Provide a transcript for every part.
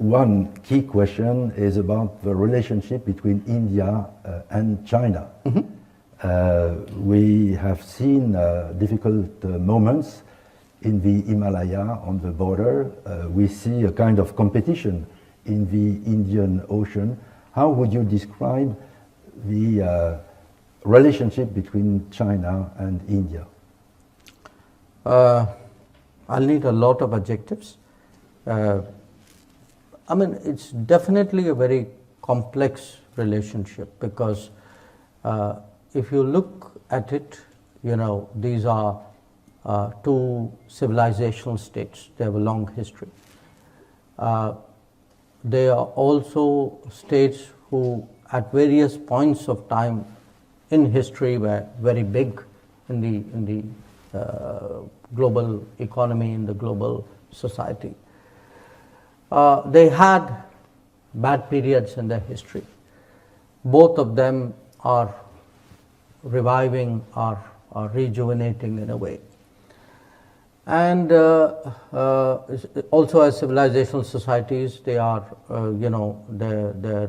one key question is about the relationship between India and China. We have seen difficult moments in the Himalaya on the border. We see a kind of competition in the Indian Ocean. How would you describe the relationship between China and India? I'll need a lot of adjectives. I mean, it's definitely a very complex relationship because if you look at it, you know, these are two civilizational states. They have a long history. They are also states who at various points of time in history were very big in the global economy, in the global society. They had bad periods in their history. Both of them are reviving, are rejuvenating in a way. And also as civilizational societies, they are, you know, their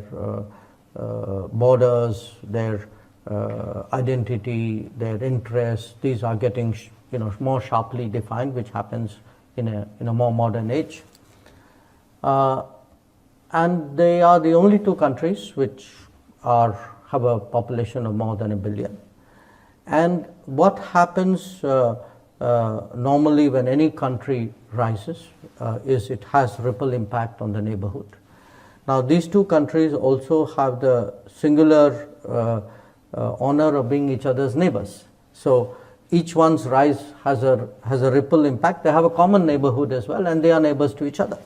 borders, their identity, their interests, these are getting, you know, more sharply defined, which happens in a more modern age. And they are the only two countries which have a population of more than 1 billion. And what happens normally when any country rises is it has ripple impact on the neighborhood. Now these two countries also have the singular honor of being each other's neighbors. So each one's rise has a ripple impact. They have a common neighborhood as well, and they are neighbors to each other.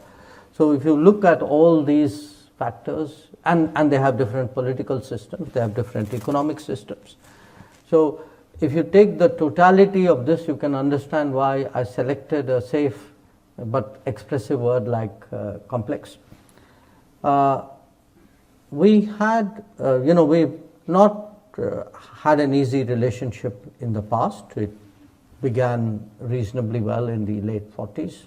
So if you look at all these factors, and they have different political systems, they have different economic systems. So if you take the totality of this, you can understand why I selected a safe but expressive word like complex. We had, you know, we've not had an easy relationship in the past. It began reasonably well in the late 40s.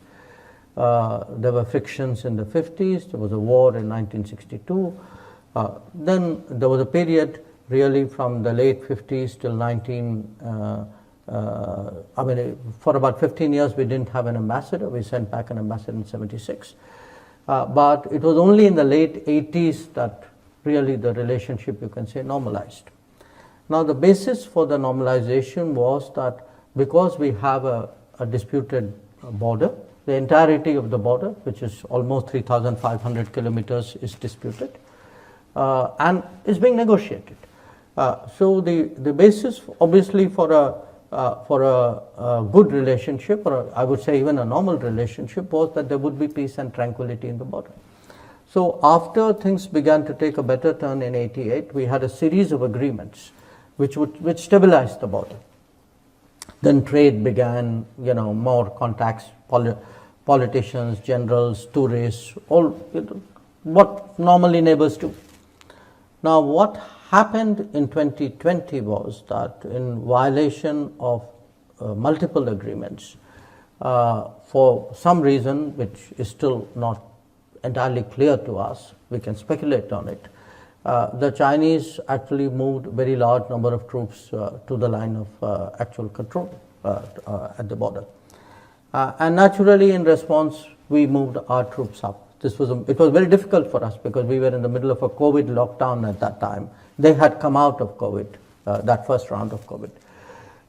There were frictions in the 50s. There was a war in 1962. Then there was a period really from the late 50s till I mean, for about 15 years we didn't have an ambassador. We sent back an ambassador in 76. But it was only in the late 80s that really the relationship, you can say, normalized. Now the basis for the normalization was that because we have a disputed border, the entirety of the border, which is almost 3,500 kilometers, is disputed and is being negotiated. So the basis, obviously, for a good relationship, or I would say even a normal relationship, was that there would be peace and tranquility in the border. So after things began to take a better turn in '88, we had a series of agreements which stabilized the border. Then trade began, you know, more contacts, politicians, generals, tourists, all, you know, what normally neighbors do. Now what happened in 2020 was that in violation of multiple agreements, for some reason which is still not entirely clear to us, we can speculate on it, the Chinese actually moved a very large number of troops to the line of actual control at the border. And naturally, in response, we moved our troops up. It was very difficult for us because we were in the middle of a COVID lockdown at that time. They had come out of COVID, that first round of COVID.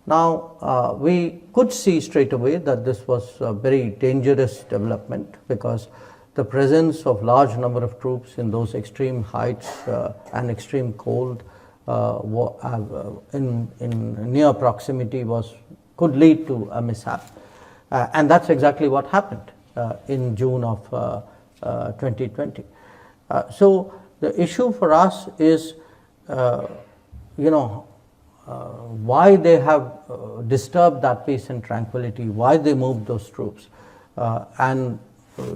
Now, we could see straight away that this was a very dangerous development because the presence of large number of troops in those extreme heights and extreme cold in near proximity could lead to a mishap. And that's exactly what happened in June of 2020. So the issue for us is, you know, why they have disturbed that peace and tranquility, why they moved those troops, and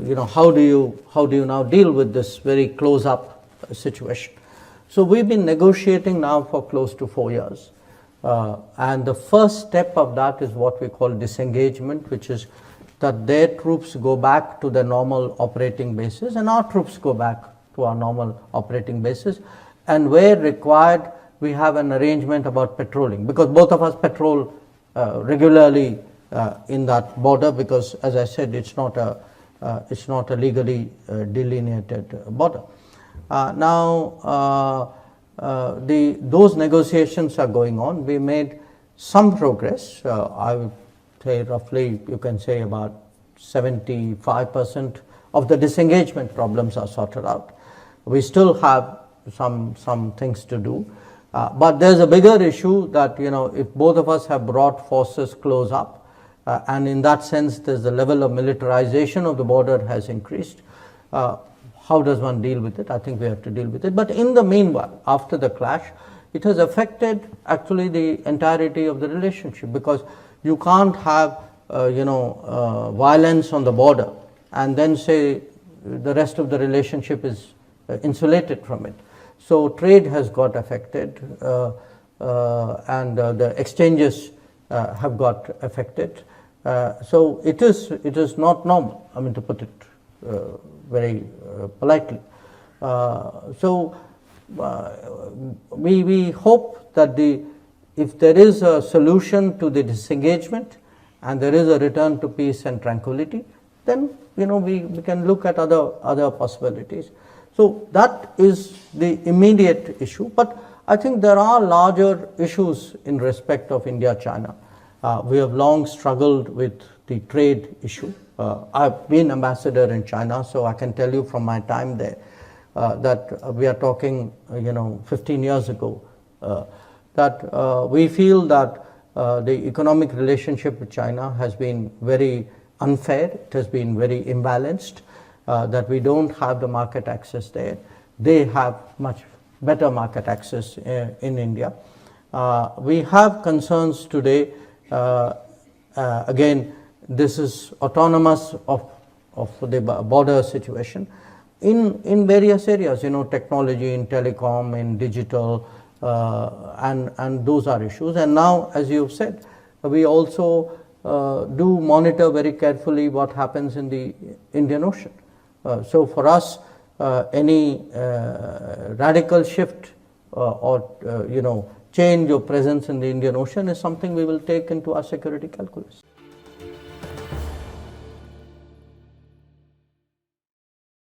you know, how do you now deal with this very close-up situation? So we've been negotiating now for close to 4 years. And the first step of that is what we call disengagement, which is that their troops go back to their normal operating bases and our troops go back to our normal operating bases, and where required we have an arrangement about patrolling, because both of us patrol regularly in that border, because as I said, it's not a legally delineated border. Those negotiations are going on. We made some progress. I would say roughly, you can say about 75% of the disengagement problems are sorted out. We still have some things to do, but there's a bigger issue that, if both of us have brought forces close up, and in that sense there's the level of militarization of the border has increased. How does one deal with it? I think we have to deal with it. But in the meanwhile, after the clash, it has affected actually the entirety of the relationship, because you can't have violence on the border and then say the rest of the relationship is insulated from it. So trade has got affected, and the exchanges have got affected. So it is not normal, I mean, to put it very politely. We hope that if there is a solution to the disengagement and there is a return to peace and tranquility, then we can look at other possibilities. So that is the immediate issue. But I think there are larger issues in respect of India-China. We have long struggled with the trade issue. I've been ambassador in China, so I can tell you from my time there that we are talking 15 years ago, that we feel that the economic relationship with China has been very unfair, it has been very imbalanced, that we don't have the market access there. They have much better market access in India. We have concerns today, again, this is autonomous of the border situation in various areas, technology, in telecom, in digital, and those are issues. And now, as you've said, we also do monitor very carefully what happens in the Indian Ocean. So for us, any radical shift or change of presence in the Indian Ocean is something we will take into our security calculus.